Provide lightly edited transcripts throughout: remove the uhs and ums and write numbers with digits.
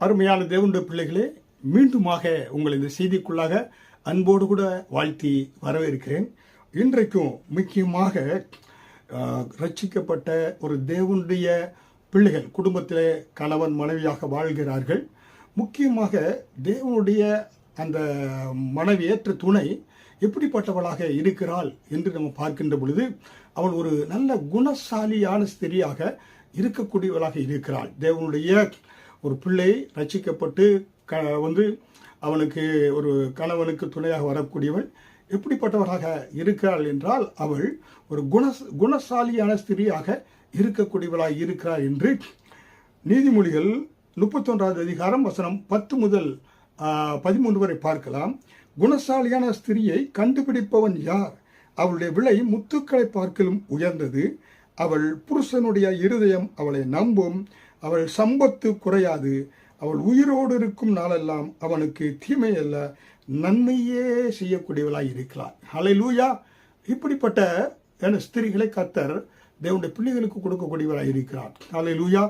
அருமையான தேவனுடைய பிள்ளைகளே, மீண்டுமாக உங்கள் இந்த செய்திக்குள்ளாக அன்போடு கூட வாழ்த்தி வரவேற்கிறேன். இன்றைக்கும் முக்கியமாக ரட்சிக்கப்பட்ட ஒரு தேவனுடைய பிள்ளைகள் குடும்பத்திலே கணவன் மனைவியாக வாழ்கிறார்கள். முக்கியமாக தேவனுடைய அந்த மனைவி ஏற்ற துணை எப்படிப்பட்டவளாக இருக்கிறாள் என்று நம்ம பார்க்கின்ற பொழுது, அவள் ஒரு நல்ல குணசாலியான ஸ்திரியாக இருக்கக்கூடியவளாக இருக்கிறாள். தேவனுடைய ஒரு பிள்ளை ரட்சிக்கப்பட்டு அவனுக்கு ஒரு கணவனுக்கு துணையாக வரக்கூடியவள் எப்படிப்பட்டவராக இருக்கிறாள் என்றால், அவள் ஒரு குணசாலியான ஸ்திரியாக இருக்கக்கூடியவளாக இருக்கிறார் என்று நீதிமொழிகள் 31வது அதிகாரம் வசனம் 10 முதல் 13 வரை பார்க்கலாம். குணசாலியான ஸ்திரியை கண்டுபிடிப்பவன் யார்? அவளுடைய விலை முத்துக்களை பார்க்கலும் உயர்ந்தது. அவள் புருஷனுடைய இருதயம் அவளை நம்பும். அவள் சம்பத்து குறையாது. அவள் உயிரோடு இருக்கும் நாளெல்லாம் அவனுக்கு தீமை அல்ல, நன்மையே செய்யக்கூடியவளாய் இருக்கிறாள். ஹல்லேலூயா! இப்படிப்பட்ட ஸ்திரிகளை கர்த்தர் தேவனுடைய பிள்ளைகளுக்கு கொடுக்கக்கூடியவளாய் இருக்கிறார். ஹல்லேலூயா!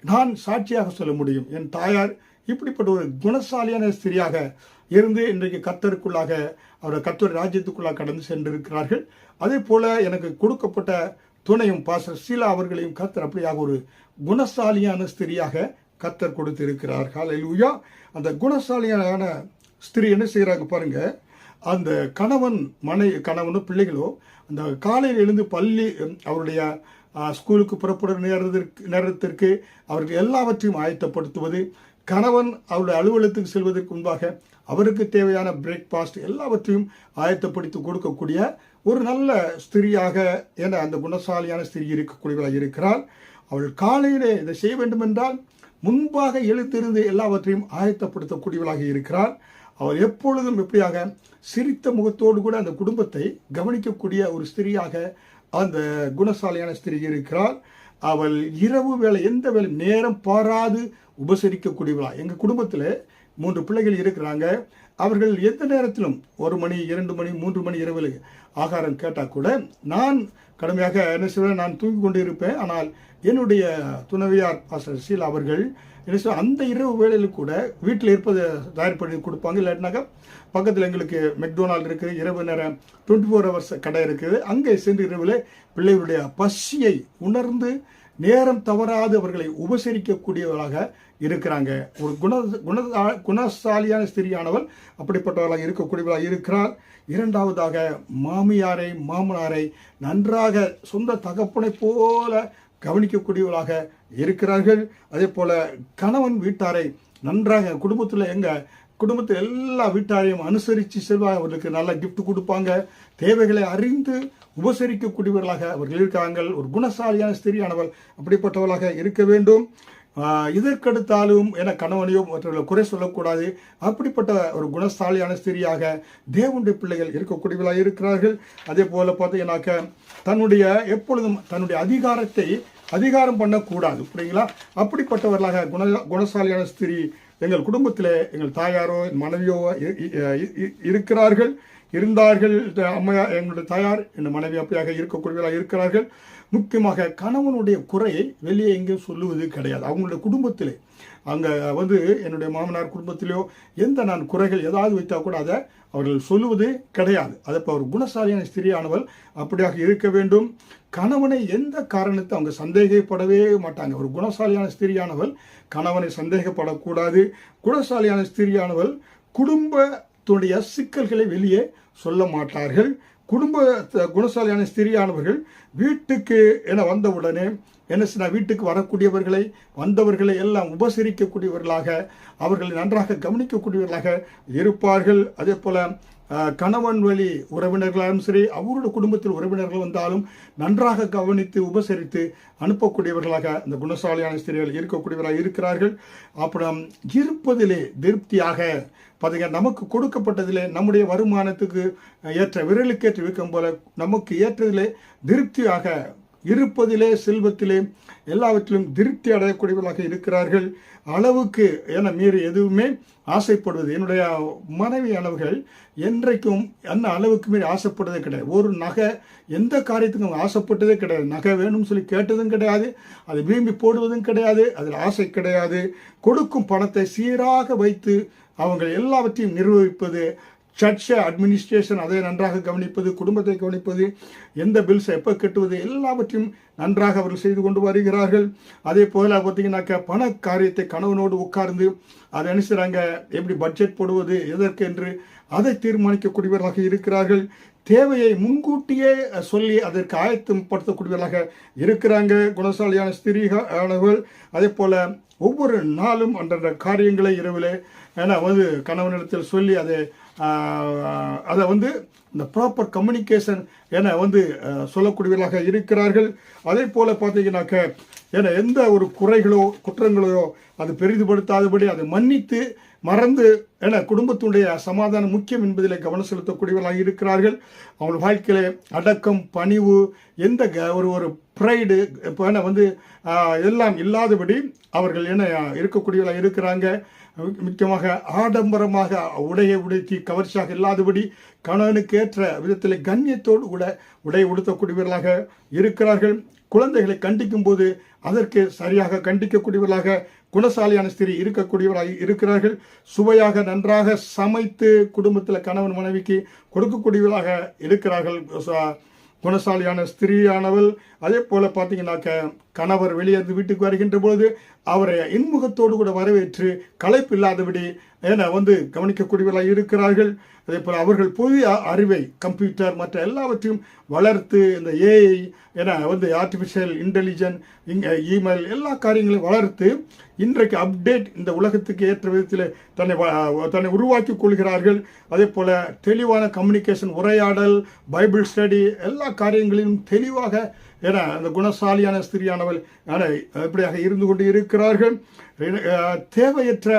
நான் சாட்சியாக சொல்ல முடியும். என் தாயார் இப்படிப்பட்ட ஒரு குணசாலியான ஸ்திரியாக இருந்து இன்றைக்கு கர்த்தருக்குள்ளாக அவருடைய கர்த்தர் ராஜ்யத்துக்குள்ளாக கடந்து சென்றிருக்கிறார்கள். அதே போல எனக்கு கொடுக்கப்பட்ட துணையும் பாஸ்டர் சீலா அவர்களையும் கர்த்தர் அப்படியாக ஒரு குணசாலியான ஸ்திரியாக கர்த்தர் கொடுத்திருக்கிறார். ஹல்லேலூயா! அந்த குணசாலியான ஸ்திரி என்ன செய்கிறாங்க பாருங்க. அந்த கணவனும் பிள்ளைகளோ அந்த காலையில் எழுந்து அவருடைய ஸ்கூலுக்கு புறப்படுற நேரத்திற்கு அவர்கள் எல்லாவற்றையும் ஆயத்தப்படுத்துவது, கணவன் அவருடைய அலுவலகத்துக்கு செல்வதற்கு முன்பாக அவருக்கு தேவையான பிரேக்ஃபாஸ்ட் எல்லாவற்றையும் ஆயத்தப்படுத்தி கொடுக்கக்கூடிய ஒரு நல்ல ஸ்திரியாக என அந்த குணசாலியான ஸ்திரி இருக்கக்கூடியவளாக இருக்கிறாள். அவள் காலையிலே இதை செய்ய வேண்டும் என்றால் முன்பாக எழுத்திருந்து எல்லாவற்றையும் ஆயத்தப்படுத்தக்கூடியவளாக இருக்கிறாள். அவள் எப்பொழுதும் எப்படியாக சிரித்த முகத்தோடு கூட அந்த குடும்பத்தை கவனிக்கக்கூடிய ஒரு ஸ்திரியாக அந்த குணசாலியான ஸ்திரி இருக்கிறாள். அவள் இரவு வேலை எந்த வேலை நேரம் பாராது உபசரிக்கக்கூடியவளா. எங்கள் குடும்பத்தில் 3 பிள்ளைகள் இருக்கிறாங்க. அவர்கள் எந்த நேரத்திலும் 1 மணி 2 மணி 3 மணி இரவில் ஆகாரம் கேட்டால் கூட நான் கடுமையாக என்ன செய்வேன், நான் தூங்கி கொண்டு இருப்பேன். ஆனால் என்னுடைய துணைவியார் பாஸ்டர் சீலா அவர்கள் என்ன செய்வார், அந்த இரவு வேளையில் கூட வீட்டில் இருப்பதை தயார் பண்ணி கொடுப்பாங்க. இல்லாட்டினாக்கா பக்கத்தில் எங்களுக்கு மெக்டொனால்டு இருக்குது, இரவு நேரம் 24 ஹவர்ஸ் கடை இருக்குது. அங்கே சென்று இரவில் பிள்ளைகளுடைய பசியை உணர்ந்து நேரம் தவறாது அவர்களை உபசரிக்கக்கூடியவர்களாக இருக்கிறாங்க. ஒரு குணசாலியான ஸ்திரியானவள் அப்படிப்பட்டவர்களாக இருக்கக்கூடியவர்களாக இருக்கிறார். இரண்டாவதாக மாமியாரை மாமனாரை நன்றாக சொந்த தகப்பனை போல கவனிக்கக்கூடியவர்களாக இருக்கிறார்கள். அதே போல கணவன் வீட்டாரை நன்றாக குடும்பத்தில் எல்லா வீட்டாரையும் அனுசரித்து செல்வாங்க. அவர்களுக்கு நல்ல கிஃப்ட் கொடுப்பாங்க. தேவைகளை அறிந்து உபசரிக்கக்கூடியவர்களாக அவர்கள் இருக்காங்க. ஒரு குணசாலியான ஸ்திரியானவள் அப்படிப்பட்டவர்களாக இருக்க வேண்டும். இதற்கடுத்தாலும் என கணவனையோ மற்றவர்களை குறை சொல்லக்கூடாது. அப்படிப்பட்ட ஒரு குணசாலியான ஸ்திரியாக தேவனுடைய பிள்ளைகள் இருக்கக்கூடியவர்களாக இருக்கிறார்கள். அதே போல பார்த்தீங்கன்னாக்க எப்பொழுதும் தன்னுடைய அதிகாரம் பண்ணக்கூடாது. புரியுங்களா? அப்படிப்பட்டவர்களாக குணசாலியான ஸ்திரி எங்கள் குடும்பத்தில் எங்கள் தாயாரோ மனைவியோ இருந்தார்கள். அம்மையா எங்களுடைய தாயார் என் மனைவி அப்படியாக இருக்கக்கூடியவர்களாக இருக்கிறார்கள். முக்கியமாக கணவனுடைய குறையை வெளியே எங்கேயும் சொல்லுவது கிடையாது. அவங்களுடைய குடும்பத்திலே அங்கே என்னுடைய மாமனார் குடும்பத்திலேயோ நான் குறைகள் ஏதாவது வைத்தால் கூட அதை அவர்கள் சொல்லுவது கிடையாது. அதை இப்போ ஒரு குணசாலியான ஸ்திரியானவள் அப்படியாக இருக்க வேண்டும். கணவனை எந்த காரணத்தை அவங்க சந்தேகப்படவே மாட்டாங்க. ஒரு குணசாலியான ஸ்திரியானவள் கணவனை சந்தேகப்படக்கூடாது. குணசாலியான ஸ்திரியானவள் குடும்பத்துடைய சிக்கல்களை வெளியே சொல்ல மாட்டார்கள். குணசாலியான ஸ்திரியானவர்கள் வீட்டுக்கு வந்தவுடனே வீட்டுக்கு வந்தவர்களை எல்லாம் உபசரிக்கக்கூடியவர்களாக அவர்களை நன்றாக கவனிக்கக்கூடியவர்களாக இருப்பார்கள். அதே போல கணவன் வழி உறவினர்களாலும் சரி, அவருடைய குடும்பத்தில் உறவினர்கள் வந்தாலும் நன்றாக கவனித்து உபசரித்து அனுப்பக்கூடியவர்களாக அந்த குணசாலியான ஸ்திரிகள் இருக்கக்கூடியவர்களாக இருக்கிறார்கள். அப்புறம் இருப்பதிலே திருப்தியாக பார்த்தீங்கன்னா, நமக்கு கொடுக்கப்பட்டதிலே நம்முடைய வருமானத்துக்கு ஏற்ற விரலுக்கேற்ற விற்கும் போல நமக்கு ஏற்றதிலே திருப்தியாக இருப்பதிலே, செல்வத்திலே, எல்லாவற்றிலும் திருப்தி அடையக்கூடியவர்களாக இருக்கிறார்கள். அளவுக்கு என மீறி எதுவுமே ஆசைப்படுவது, என்னுடைய மனைவி அளவுகள் என்றைக்கும் என்ன அளவுக்கு மீறி ஆசைப்படுறதே கிடையாது. ஒரு நகை எந்த காரியத்துக்கும் ஆசைப்பட்டதே கிடையாது. நகை வேணும்னு சொல்லி கேட்டதும் கிடையாது, அதை விரும்பி போடுவதும் கிடையாது, அதில் ஆசை கிடையாது. கொடுக்கும் பணத்தை சீராக வைத்து அவங்க எல்லாவற்றையும் நிர்வகிப்பது, சர்ச்சை அட்மினிஸ்ட்ரேஷன் அதை நன்றாக கவனிப்பது, குடும்பத்தை கவனிப்பது, எந்த பில்ஸை எப்போ கட்டுவது, எல்லாவற்றையும் நன்றாக அவர்கள் செய்து கொண்டு வருகிறார்கள். அதே போல் பார்த்தீங்கன்னாக்கா பண காரியத்தை கணவனோடு உட்கார்ந்து அதை அனுசரிறாங்க, எப்படி பட்ஜெட் போடுவது எதற்கு என்று அதை தீர்மானிக்கக்கூடியவர்களாக இருக்கிறார்கள். தேவையை முன்கூட்டியே சொல்லி அதற்கு ஆயத்தப்படுத்தக்கூடியவர்களாக இருக்கிறாங்க குணசாலியான ஸ்திரீகள். அதே போல் ஒவ்வொரு நாளும் அன்றன்ற காரியங்களை இரவில் கணவனிடத்தில் சொல்லி அதை இந்த ப்ராப்பர் கம்யூனிகேஷன் சொல்லக்கூடியவர்களாக இருக்கிறார்கள். அதே போல் பார்த்தீங்கன்னாக்க எந்த ஒரு குறைகளோ குற்றங்களோ அது பெரிதுபடுத்தாதபடி அதை மன்னித்து மறந்து குடும்பத்துடைய சமாதானம் முக்கியம் என்பதில் கவனம் செலுத்தக்கூடியவர்களாக இருக்கிறார்கள். அவங்க வாழ்க்கையில அடக்கம், பணிவு, எந்த ஒரு ப்ரைடு எல்லாம் இல்லாதபடி அவர்கள் இருக்கக்கூடியவர்களாக இருக்கிறாங்க. முக்கியமாக ஆடம்பரமாக உடையை உடுத்தி கவர்ச்சியாக இல்லாதபடி கணவனுக்கு ஏற்ற விதத்தில் கண்ணியத்தோடு கூட உடை உடுத்தக்கூடியவர்களாக இருக்கிறார்கள். குழந்தைகளை கண்டிக்கும் போது அதற்கு சரியாக கண்டிக்கக்கூடியவர்களாக குணசாலியான ஸ்திரீ இருக்கக்கூடியவராக இருக்கிறார்கள். சுவையாக நன்றாக சமைத்து குடும்பத்தில் கணவன் மனைவிக்கு கொடுக்கக்கூடியவர்களாக இருக்கிறார்கள் குணசாலியான ஸ்திரீயானவள். அதே போல பார்த்தீங்கன்னாக்க கணவர் வெளியேந்து வீட்டுக்கு வருகின்ற பொழுது அவரை இன்முகத்தோடு கூட வரவேற்று களைப்பு இல்லாதபடி கவனிக்கக்கூடியவர்களாக இருக்கிறார்கள். அதே போல் அவர்கள் புதிய அறிவை, கம்ப்யூட்டர் மற்ற எல்லாவற்றையும் வளர்த்து இந்த ஏஐ ஆர்டிஃபிஷியல் இன்டெலிஜென்ஸ், இமெயில் எல்லா காரியங்களையும் வளர்த்து இன்றைக்கு அப்டேட் இந்த உலகத்துக்கு ஏற்ற விதத்தில் தன்னை உருவாக்கி கொள்கிறார்கள். அதே போல் தெளிவான கம்யூனிகேஷன், உரையாடல், பைபிள் ஸ்டடி எல்லா காரியங்களிலும் தெளிவாக அந்த குணசாலியான ஸ்திரியானவள் எப்படியாக இருந்து கொண்டு இருக்கிறார்கள். தேவையற்ற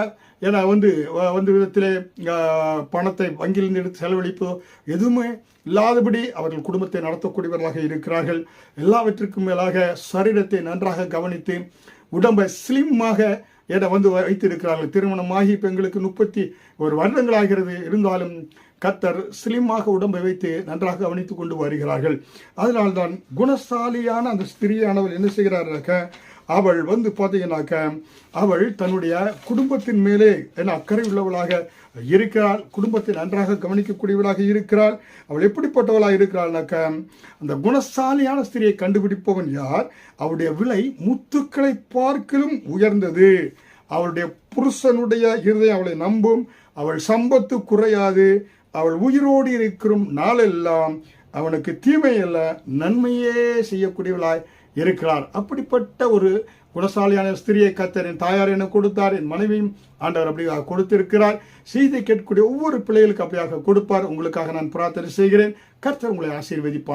விதத்திலே பணத்தை வங்கியில் எடுத்து செலவழிப்பதோ எதுவுமே இல்லாதபடி அவர்கள் குடும்பத்தை நடத்தக்கூடியவர்களாக இருக்கிறார்கள். எல்லாவற்றிற்கும் மேலாக சரீரத்தை நன்றாக கவனித்து உடம்பை ஸ்லிம்மாக வைத்திருக்கிறார்கள். திருமணமாகி பெண்களுக்கு 31 வருடங்களாகிறது. இருந்தாலும் கர்த்தர் ஸ்லிம்மாக உடம்பை வைத்து நன்றாக கவனித்துக் கொண்டு வருகிறார்கள். அதனால்தான் குணசாலியான அந்த ஸ்திரியானவள் என்ன செய்கிறார்னாக்க, அவள் பார்த்தீங்கன்னாக்க அவள் தன்னுடைய குடும்பத்தின் மேலே அக்கறை உள்ளவளாக இருக்கிறாள். குடும்பத்தை நன்றாக கவனிக்கக்கூடியவளாக இருக்கிறாள். அவள் எப்படிப்பட்டவளாக இருக்கிறாள்னாக்க, அந்த குணசாலியான ஸ்திரியை கண்டுபிடிப்பவன் யார்? அவளுடைய விலை முத்துக்களை பார்க்கிலும் உயர்ந்தது. அவளுடைய புருஷனுடைய இருதயம் அவளை நம்பும். அவள் சம்பத்து குறையாது. அவள் உயிரோடு இருக்கும் நாளெல்லாம் அவனுக்கு தீமை அல்ல நன்மையே செய்யக்கூடியவளாய் இருக்கிறார். அப்படிப்பட்ட ஒரு குணசாலியான ஸ்திரியை கர்த்தர் என் தாயார் என கொடுத்தார், என் மனைவியும் ஆண்டவர் அப்படியாக கொடுத்திருக்கிறார். செய்தி கேட்கக்கூடிய ஒவ்வொரு பிள்ளைகளுக்கு அப்படியாக கொடுப்பார். உங்களுக்காக நான் பிரார்த்தனை செய்கிறேன். கர்த்தர் உங்களை ஆசீர்வதிப்பார்.